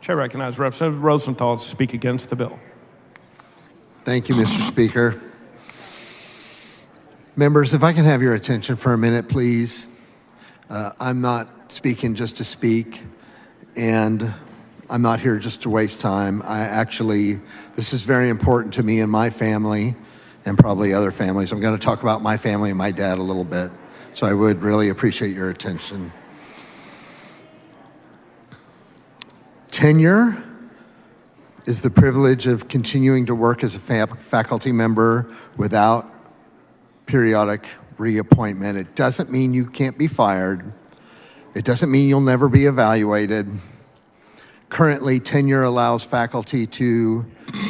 Chair recognizes Representative Rosenthal to speak against the bill. Thank you, Mr. Speaker. Members, if I can have your attention for a minute, please. I'm not speaking just to speak, and I'm not here just to waste time. This is very important to me and my family, and probably other families. I'm going to talk about my family and my dad a little bit, so I would really appreciate your attention. Tenure is the privilege of continuing to work as a faculty member without periodic reappointment. It doesn't mean you can't be fired. It doesn't mean you'll never be evaluated. Currently, tenure allows faculty to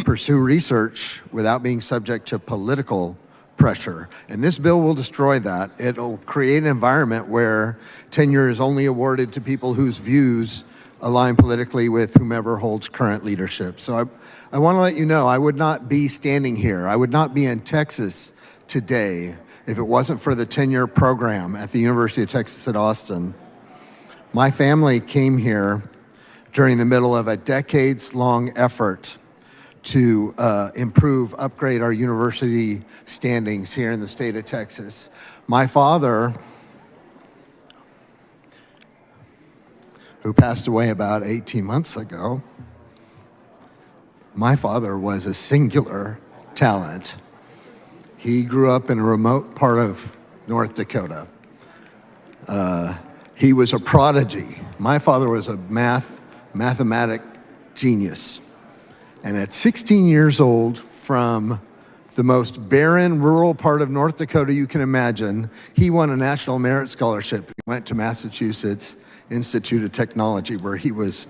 pursue research without being subject to political pressure. And this bill will destroy that. It'll create an environment where tenure is only awarded to people whose views align politically with whomever holds current leadership. So I want to let you know, I would not be standing here. I would not be in Texas today if it wasn't for the tenure program at the University of Texas at Austin. My family came here during the middle of a decades-long effort to upgrade our university standings here in the state of Texas. My father, who passed away about 18 months ago, my father was a singular talent. He grew up in a remote part of North Dakota. He was a prodigy. My father was a mathematic genius. And at 16 years old, from the most barren rural part of North Dakota you can imagine, he won a National Merit Scholarship. He went to Massachusetts Institute of Technology, where he was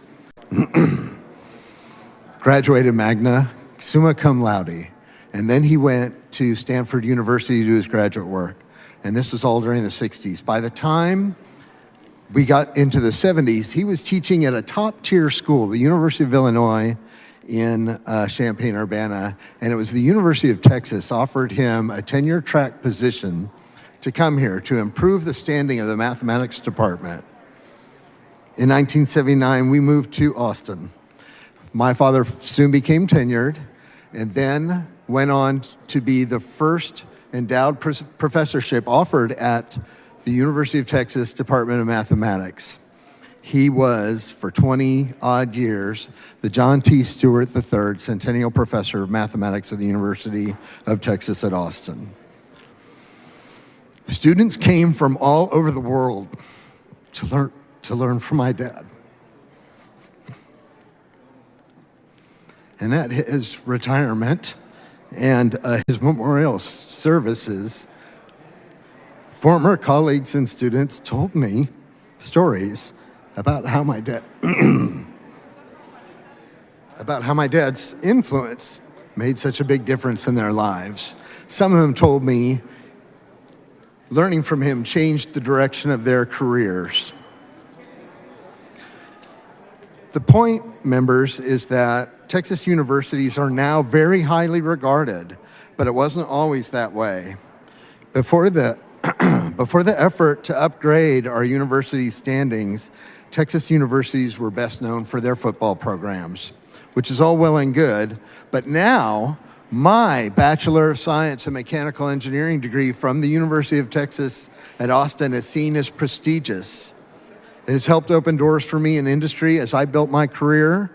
graduated magna summa cum laude. And then he went to Stanford University to do his graduate work. And this was all during the 60s. By the time we got into the 70s, he was teaching at a top-tier school, the University of Illinois in Champaign-Urbana. And it was the University of Texas offered him a tenure track position to come here to improve the standing of the mathematics department. In 1979, we moved to Austin. My father soon became tenured and then went on to be the first endowed professorship offered at the University of Texas Department of Mathematics. He was, for 20-odd years, the John T. Stewart III Centennial Professor of Mathematics at the University of Texas at Austin. Students came from all over the world to learn from my dad. And at his retirement and his memorial services, former colleagues and students told me stories about how my dad's influence made such a big difference in their lives. Some of them told me learning from him changed the direction of their careers. The point, members, is that Texas universities are now very highly regarded, but it wasn't always that way. Before the effort to upgrade our university standings, Texas universities were best known for their football programs, which is all well and good, but now my Bachelor of Science in Mechanical Engineering degree from the University of Texas at Austin is seen as prestigious. It has helped open doors for me in industry as I built my career.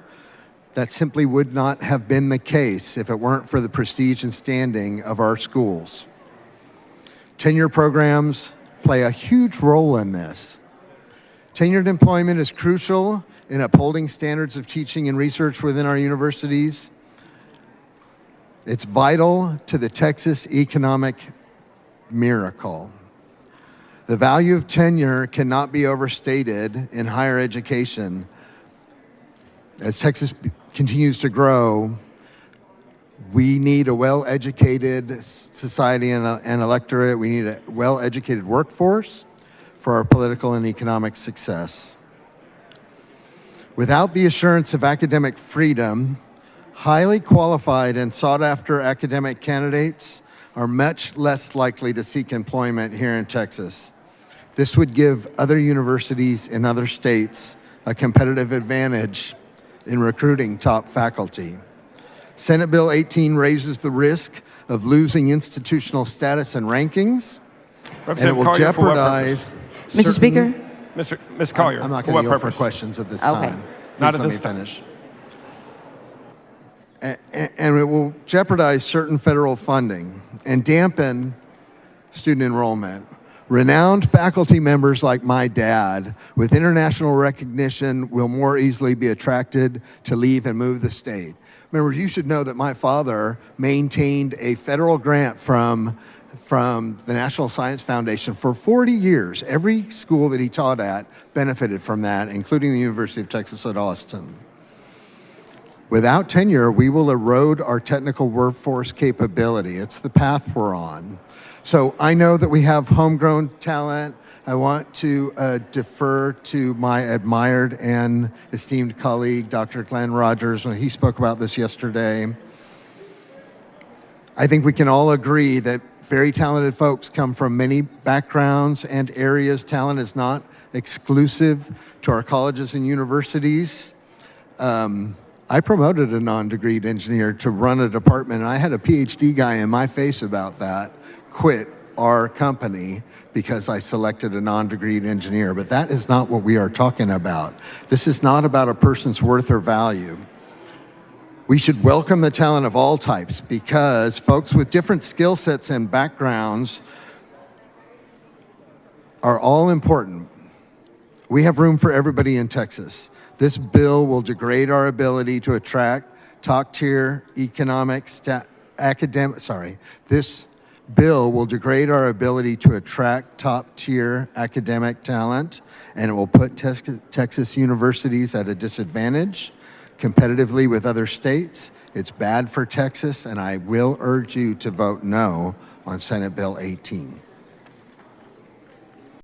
That simply would not have been the case if it weren't for the prestige and standing of our schools. Tenure programs play a huge role in this. Tenured employment is crucial in upholding standards of teaching and research within our universities. It's vital to the Texas economic miracle. The value of tenure cannot be overstated in higher education. As Texas continues to grow, we need a well-educated society and electorate. We need a well-educated workforce for our political and economic success. Without the assurance of academic freedom, highly qualified and sought-after academic candidates are much less likely to seek employment here in Texas. This would give other universities in other states a competitive advantage in recruiting top faculty. Senate Bill 18 raises the risk of losing institutional status and rankings, and it Representative will Collier, for what jeopardize. purpose? Mr. Speaker? Ms. Collier, I'm not for going what to yield for purpose? questions at this Okay. time. Not Please at let this me time. finish. And it will jeopardize certain federal funding and dampen student enrollment. Renowned faculty members like my dad with international recognition will more easily be attracted to leave and move the state. Remember, you should know that my father maintained a federal grant from the National Science Foundation for 40 years. Every school that he taught at benefited from that, including the University of Texas at Austin. Without tenure, we will erode our technical workforce capability. It's the path we're on. So I know that we have homegrown talent. I want to defer to my admired and esteemed colleague, Dr. Glenn Rogers, when he spoke about this yesterday. I think we can all agree that very talented folks come from many backgrounds and areas. Talent is not exclusive to our colleges and universities. I promoted a non-degreed engineer to run a department, and I had a PhD guy in my face about that quit our company because I selected a non-degreed engineer. But that is not what we are talking about. This is not about a person's worth or value. We should welcome the talent of all types because folks with different skill sets and backgrounds are all important. We have room for everybody in Texas. This bill will degrade our ability to attract top-tier This bill will degrade our ability to attract top-tier academic talent, and it will put Texas universities at a disadvantage competitively with other states. It's bad for Texas, and I will urge you to vote no on Senate Bill 18.